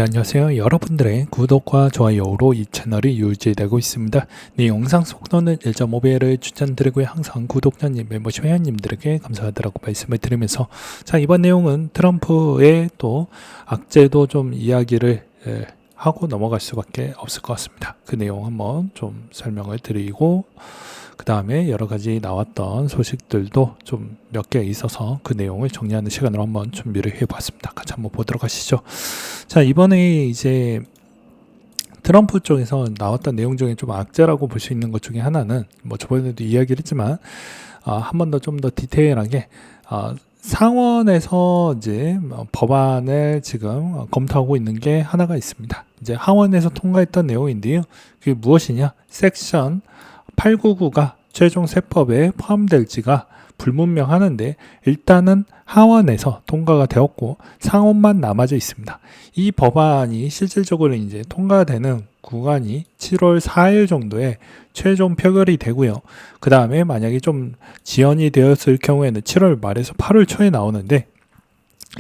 네, 안녕하세요. 여러분들의 구독과 좋아요로 이 채널이 유지되고 있습니다. 네, 영상 속도는 1.5배를 추천드리고요. 항상 구독자님, 멤버십 회원님들에게 감사하다라고 말씀을 드리면서, 자, 이번 내용은 트럼프의 또 악재도 좀 이야기를 하고 넘어갈 수밖에 없을 것 같습니다. 그 내용 한번 좀 설명을 드리고, 그 다음에 여러 가지 나왔던 소식들도 좀 몇 개 있어서 그 내용을 정리하는 시간으로 한번 준비를 해봤습니다. 같이 한번 보도록 하시죠. 자, 이번에 이제 트럼프 쪽에서 나왔던 내용 중에 좀 악재라고 볼 수 있는 것 중에 하나는, 뭐 저번에도 이야기를 했지만, 한 번 더 좀 더 디테일하게, 상원에서 이제 법안을 지금 검토하고 있는 게 하나가 있습니다. 이제 하원에서 통과했던 내용인데요. 그게 무엇이냐? 섹션 899가 최종 세법에 포함될지가 불분명하는데, 일단은 하원에서 통과가 되었고 상원만 남아져 있습니다. 이 법안이 실질적으로 이제 통과되는 구간이 7월 4일 정도에 최종 표결이 되고요. 그 다음에 만약에 좀 지연이 되었을 경우에는 7월 말에서 8월 초에 나오는데,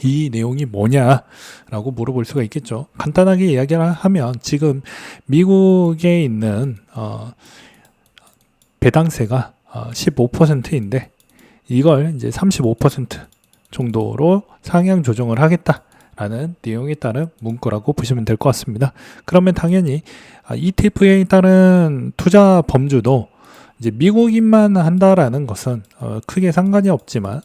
이 내용이 뭐냐라고 물어볼 수가 있겠죠. 간단하게 이야기를 하면, 지금 미국에 있는 배당세가 15%인데 이걸 이제 35% 정도로 상향 조정을 하겠다라는 내용에 따른 문구라고 보시면 될 것 같습니다. 그러면 당연히 ETF에 따른 투자 범주도 이제 미국인만 한다라는 것은 크게 상관이 없지만,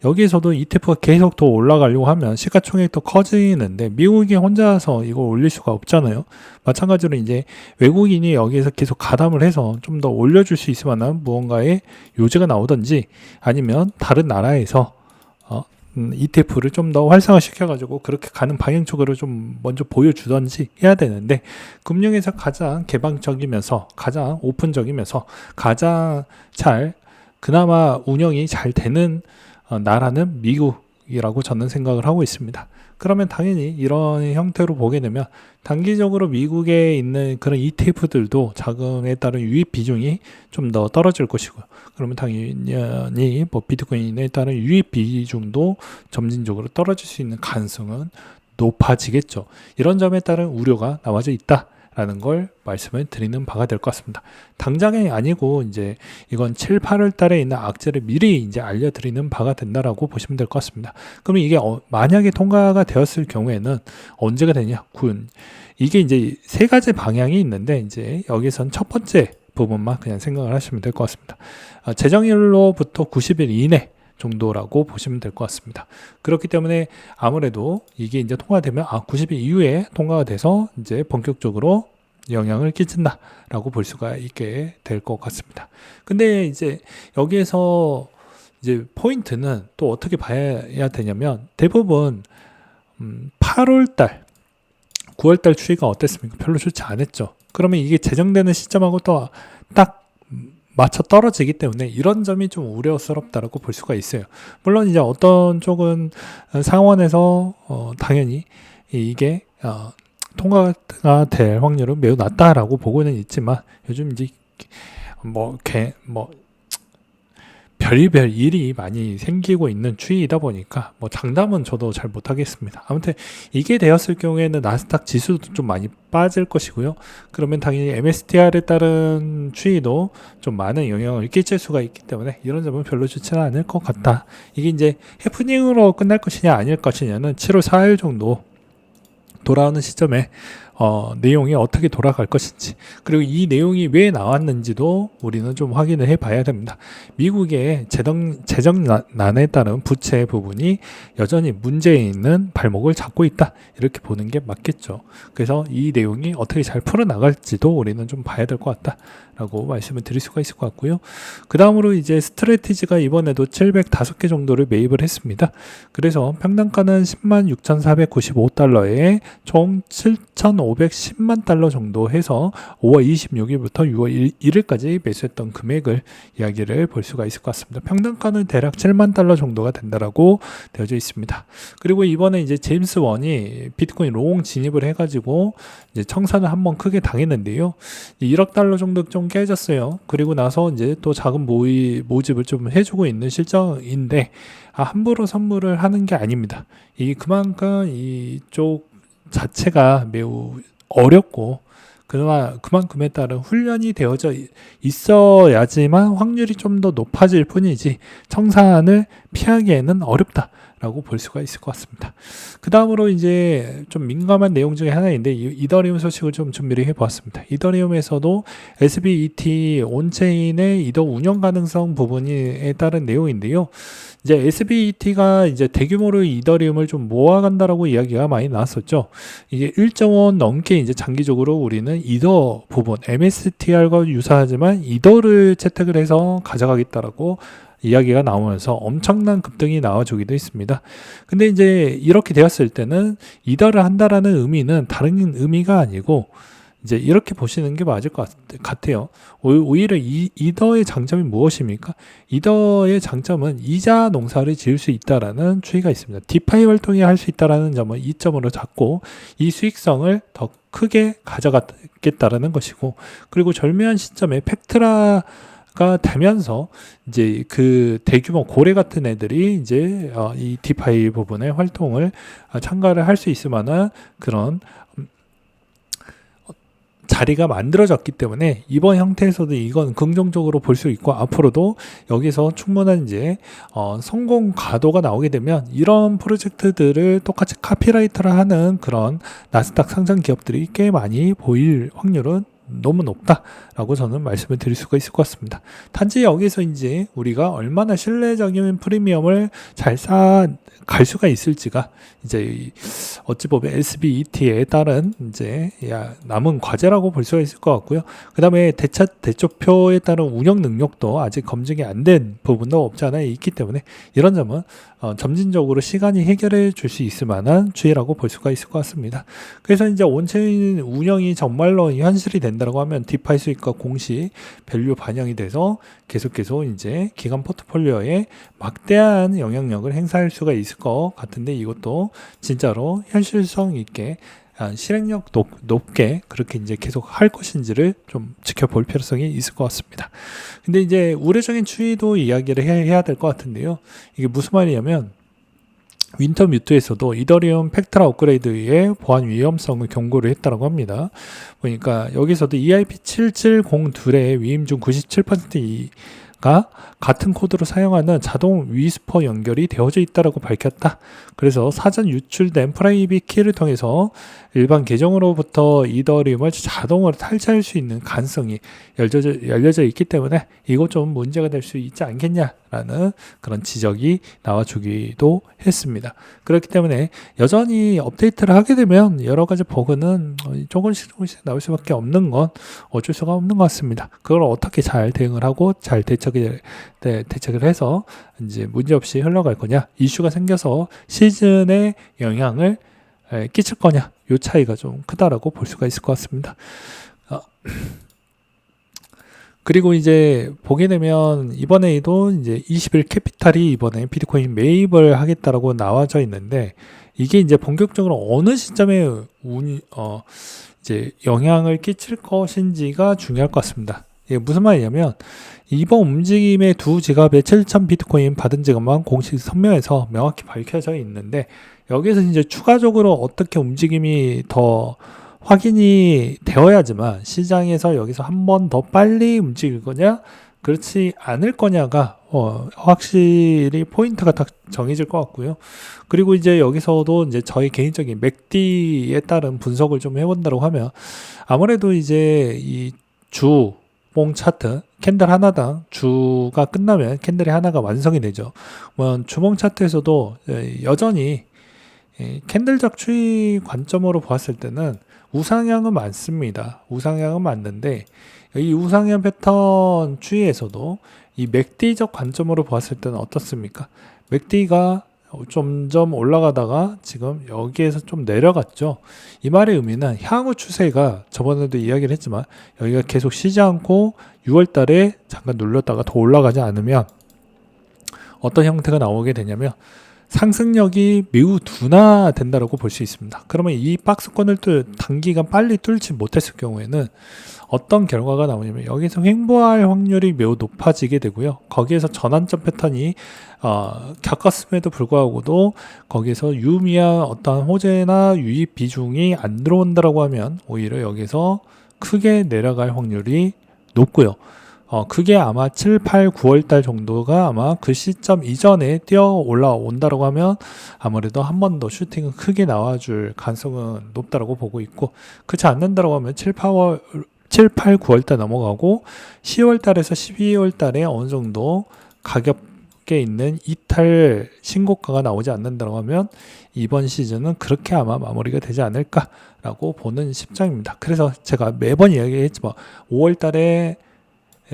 여기에서도 ETF가 계속 더 올라가려고 하면 시가총액이 더 커지는데 미국이 혼자서 이걸 올릴 수가 없잖아요. 마찬가지로 이제 외국인이 여기에서 계속 가담을 해서 좀 더 올려줄 수 있을 만한 무언가의 요지가 나오든지, 아니면 다른 나라에서 ETF를 좀 더 활성화시켜가지고 그렇게 가는 방향 쪽으로 좀 먼저 보여주든지 해야 되는데, 금융에서 가장 개방적이면서 가장 오픈적이면서 가장 그나마 운영이 잘 되는 나라는 미국이라고 저는 생각을 하고 있습니다. 그러면 당연히 이런 형태로 보게 되면 단기적으로 미국에 있는 그런 ETF들도 자금에 따른 유입 비중이 좀 더 떨어질 것이고요. 그러면 당연히 뭐 비트코인에 따른 유입 비중도 점진적으로 떨어질 수 있는 가능성은 높아지겠죠. 이런 점에 따른 우려가 나와져 있다 라는 걸 말씀을 드리는 바가 될 것 같습니다. 당장이 아니고 이제 이건 7, 8월 달에 있는 악재를 미리 이제 알려드리는 바가 된다라고 보시면 될 것 같습니다. 그러면 이게 만약에 통과가 되었을 경우에는 언제가 되냐? 이게 이제 세 가지 방향이 있는데, 이제 여기선 첫 번째 부분만 그냥 생각을 하시면 될 것 같습니다. 제정일로부터 90일 이내 정도라고 보시면 될 것 같습니다. 그렇기 때문에 아무래도 이게 이제 통과되면 90일 이후에 통과가 돼서 이제 본격적으로 영향을 끼친다라고 볼 수가 있게 될 것 같습니다. 근데 이제 여기에서 이제 포인트는 또 어떻게 봐야 되냐면, 대부분 8월달, 9월달 추이가 어땠습니까? 별로 좋지 않았죠. 그러면 이게 제정되는 시점하고 또 딱 맞춰 떨어지기 때문에 이런 점이 좀 우려스럽다라고 볼 수가 있어요. 물론 이제 어떤 쪽은 상원에서 당연히 이게 통과가 될 확률은 매우 낮다라고 보고는 있지만, 요즘 이제 별의별 일이 많이 생기고 있는 추이이다 보니까 뭐 장담은 저도 잘 못하겠습니다. 아무튼 이게 되었을 경우에는 나스닥 지수도 좀 많이 빠질 것이고요. 그러면 당연히 MSTR에 따른 추이도 좀 많은 영향을 끼칠 수가 있기 때문에 이런 점은 별로 좋지는 않을 것 같다. 이게 이제 해프닝으로 끝날 것이냐 아닐 것이냐는 7월 4일 정도 돌아오는 시점에 내용이 어떻게 돌아갈 것인지, 그리고 이 내용이 왜 나왔는지도 우리는 좀 확인을 해봐야 됩니다. 미국의 재정난에 따른 부채 부분이 여전히 문제에 있는 발목을 잡고 있다, 이렇게 보는 게 맞겠죠. 그래서 이 내용이 어떻게 잘 풀어나갈지도 우리는 좀 봐야 될 것 같다라고 말씀을 드릴 수가 있을 것 같고요. 그 다음으로 이제 스트래티지가 이번에도 705개 정도를 매입을 했습니다. 그래서 평단가는 106,495달러에 총 7,510만 달러 정도 해서 5월 26일부터 6월 1일까지 매수했던 금액을 이야기를 볼 수가 있을 것 같습니다. 평단가는 대략 7만 달러 정도가 된다라고 되어져 있습니다. 그리고 이번에 이제 제임스 원이 비트코인 롱 진입을 해가지고 이제 청산을 한번 크게 당했는데요. 1억 달러 정도 좀 깨졌어요. 그리고 나서 이제 또 자금 모집을 좀 해주고 있는 실정인데, 함부로 선물을 하는 게 아닙니다. 그만큼 이쪽 자체가 매우 어렵고 그만큼에 따른 훈련이 되어져 있어야지만 확률이 좀 더 높아질 뿐이지 청산을 피하기에는 어렵다라고 볼 수가 있을 것 같습니다. 그 다음으로 이제 좀 민감한 내용 중에 하나인데 이더리움 소식을 좀 준비를 해보았습니다. 이더리움에서도 SBET 온체인의 이더 운영 가능성 부분에 따른 내용인데요. 이제 SBET가 이제 대규모로 이더리움을 좀 모아간다라고 이야기가 많이 나왔었죠. 이게 1조 원 넘게 이제 장기적으로 우리는 이더 부분, MSTR과 유사하지만 이더를 채택을 해서 가져가겠다라고 이야기가 나오면서 엄청난 급등이 나와주기도 했습니다. 근데 이제 이렇게 되었을 때는 이더를 한다라는 의미는 다른 의미가 아니고 이제 이렇게 보시는 게 맞을 것 같아요. 오히려 이더의 장점이 무엇입니까? 이더의 장점은 이자 농사를 지을 수 있다라는 추이가 있습니다. 디파이 활동이 할 수 있다라는 점을 이점으로 잡고 이 수익성을 더 크게 가져가겠다라는 것이고, 그리고 절묘한 시점에 팩트라가 되면서 이제 그 대규모 고래 같은 애들이 이제 이 디파이 부분의 활동을 참가를 할 수 있을 만한 그런 자리가 만들어졌기 때문에 이번 형태에서도 이건 긍정적으로 볼 수 있고, 앞으로도 여기서 충분한 이제 성공 가도가 나오게 되면 이런 프로젝트들을 똑같이 카피라이트를 하는 그런 나스닥 상장 기업들이 꽤 많이 보일 확률은 너무 높다라고 저는 말씀을 드릴 수가 있을 것 같습니다. 단지 여기서 이제 우리가 얼마나 신뢰적인 프리미엄을 잘 갈 수가 있을지가 이제 어찌 보면 SBET에 따른 이제 남은 과제라고 볼 수가 있을 것 같고요. 그 다음에 대초표에 따른 운영 능력도 아직 검증이 안 된 부분도 없지 않아 있기 때문에 이런 점은 점진적으로 시간이 해결해 줄 수 있을 만한 추이라고 볼 수가 있을 것 같습니다. 그래서 이제 온체인 운영이 정말로 현실이 된다고 하면 디파이 수익과 공시 밸류 반영이 돼서 계속 이제 기관 포트폴리오에 막대한 영향력을 행사할 수가 있을 것 같은데, 이것도 진짜로 현실성 있게 실행력 높게 그렇게 이제 계속 할 것인지를 좀 지켜볼 필요성이 있을 것 같습니다. 근데 이제 우려적인 추이도 이야기를 해야 될 것 같은데요. 이게 무슨 말이냐면, 윈터뮤트에서도 이더리움 팩트라 업그레이드의 보안 위험성을 경고를 했다고 합니다. 보니까 여기서도 EIP770둘의 위임 중 97%가 같은 코드로 사용하는 자동 위스퍼 연결이 되어져 있다고 밝혔다. 그래서 사전 유출된 프라이빗 키를 통해서 일반 계정으로부터 이더리움을 자동으로 탈취할 수 있는 가능성이 열려져 있기 때문에 이거 좀 문제가 될 수 있지 않겠냐라는 그런 지적이 나와주기도 했습니다. 그렇기 때문에 여전히 업데이트를 하게 되면 여러 가지 버그는 조금씩 나올 수밖에 없는 건 어쩔 수가 없는 것 같습니다. 그걸 어떻게 잘 대응을 하고 잘 대책을 해서 이제 문제없이 흘러갈 거냐, 이슈가 생겨서 시즌에 영향을 끼칠 거냐, 이 차이가 좀 크다라고 볼 수가 있을 것 같습니다. 그리고 이제 보게 되면 이번에도 이제 20일 캐피탈이 이번에 비트코인 매입을 하겠다라고 나와져 있는데, 이게 이제 본격적으로 어느 시점에 이제 영향을 끼칠 것인지가 중요할 것 같습니다. 이게 무슨 말이냐면, 이번 움직임의 두 지갑에 7,000 비트코인 받은 지갑만 공식 성명에서 명확히 밝혀져 있는데, 여기서 이제 추가적으로 어떻게 움직임이 더 확인이 되어야지만 시장에서 여기서 한 번 더 빨리 움직일 거냐, 그렇지 않을 거냐가 확실히 포인트가 딱 정해질 것 같고요. 그리고 이제 여기서도 이제 저희 개인적인 맥디에 따른 분석을 좀 해본다고 하면, 아무래도 이제 이 주봉 차트 캔들 하나당 주가 끝나면 캔들이 하나가 완성이 되죠. 주봉 차트에서도 여전히 캔들적 추이 관점으로 보았을 때는 우상향은 많습니다. 우상향은 맞는데, 이 우상향 패턴 추이에서도 이 맥디적 관점으로 보았을 때는 어떻습니까? 맥디가 점점 올라가다가 지금 여기에서 좀 내려갔죠. 이 말의 의미는 향후 추세가, 저번에도 이야기를 했지만 여기가 계속 쉬지 않고 6월 달에 잠깐 눌렀다가 더 올라가지 않으면 어떤 형태가 나오게 되냐면, 상승력이 매우 둔화된다라고 볼 수 있습니다. 그러면 이 박스권을 단기간 빨리 뚫지 못했을 경우에는 어떤 결과가 나오냐면 여기서 횡보할 확률이 매우 높아지게 되고요. 거기에서 전환점 패턴이 겪었음에도 불구하고도 거기에서 유의미한 어떠한 호재나 유입 비중이 안 들어온다라고 하면 오히려 여기서 크게 내려갈 확률이 높고요. 그게 아마 7, 8, 9월 달 정도가 아마 그 시점 이전에 뛰어 올라온다라고 하면 아무래도 한 번 더 슈팅은 크게 나와줄 가능성은 높다라고 보고 있고, 그렇지 않는다라고 하면 7, 8, 9월 달 넘어가고 10월 달에서 12월 달에 어느 정도 가격에 있는 이탈 신고가가 나오지 않는다고 하면 이번 시즌은 그렇게 아마 마무리가 되지 않을까라고 보는 입장입니다. 그래서 제가 매번 이야기했지만 5월 달에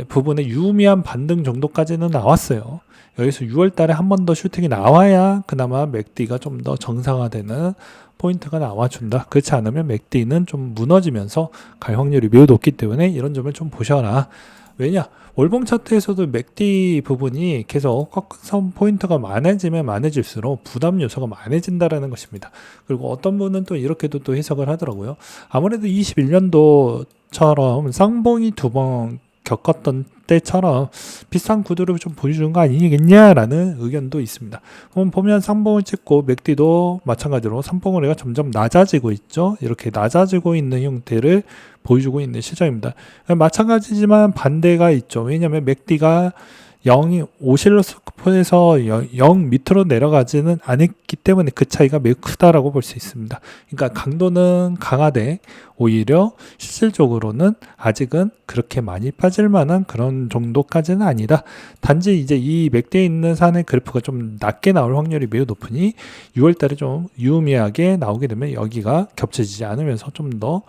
부분에 유의미한 반등 정도까지는 나왔어요. 여기서 6월 달에 한 번 더 슈팅이 나와야 그나마 맥디가 좀 더 정상화되는 포인트가 나와준다. 그렇지 않으면 맥디는 좀 무너지면서 갈 확률이 매우 높기 때문에 이런 점을 좀 보셔라. 왜냐? 월봉 차트에서도 맥디 부분이 계속 꺾선 포인트가 많아지면 많아질수록 부담 요소가 많아진다라는 것입니다. 그리고 어떤 분은 또 이렇게도 또 해석을 하더라고요. 아무래도 21년도처럼 쌍봉이 두 번 겪었던 때처럼 비슷한 구도를 좀 보여주는 거 아니겠냐라는 의견도 있습니다. 보면 쌍봉을 찍고 맥디도 마찬가지로 쌍봉거래가 점점 낮아지고 있죠. 이렇게 낮아지고 있는 형태를 보여주고 있는 시장입니다. 마찬가지지만 반대가 있죠. 왜냐하면 맥디가 0이 오실로스코프에서 0 밑으로 내려가지는 않았기 때문에 그 차이가 매우 크다라고 볼 수 있습니다. 그러니까 강도는 강하되 오히려 실질적으로는 아직은 그렇게 많이 빠질 만한 그런 정도까지는 아니다. 단지 이제 이 맥대에 있는 산의 그래프가 좀 낮게 나올 확률이 매우 높으니 6월 달에 좀 유의미하게 나오게 되면 여기가 겹쳐지지 않으면서 좀 더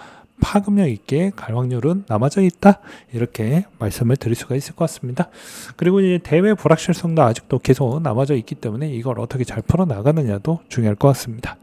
파급력 있게 갈 확률은 남아져 있다. 이렇게 말씀을 드릴 수가 있을 것 같습니다. 그리고 이제 대외 불확실성도 아직도 계속 남아져 있기 때문에 이걸 어떻게 잘 풀어 나가느냐도 중요할 것 같습니다.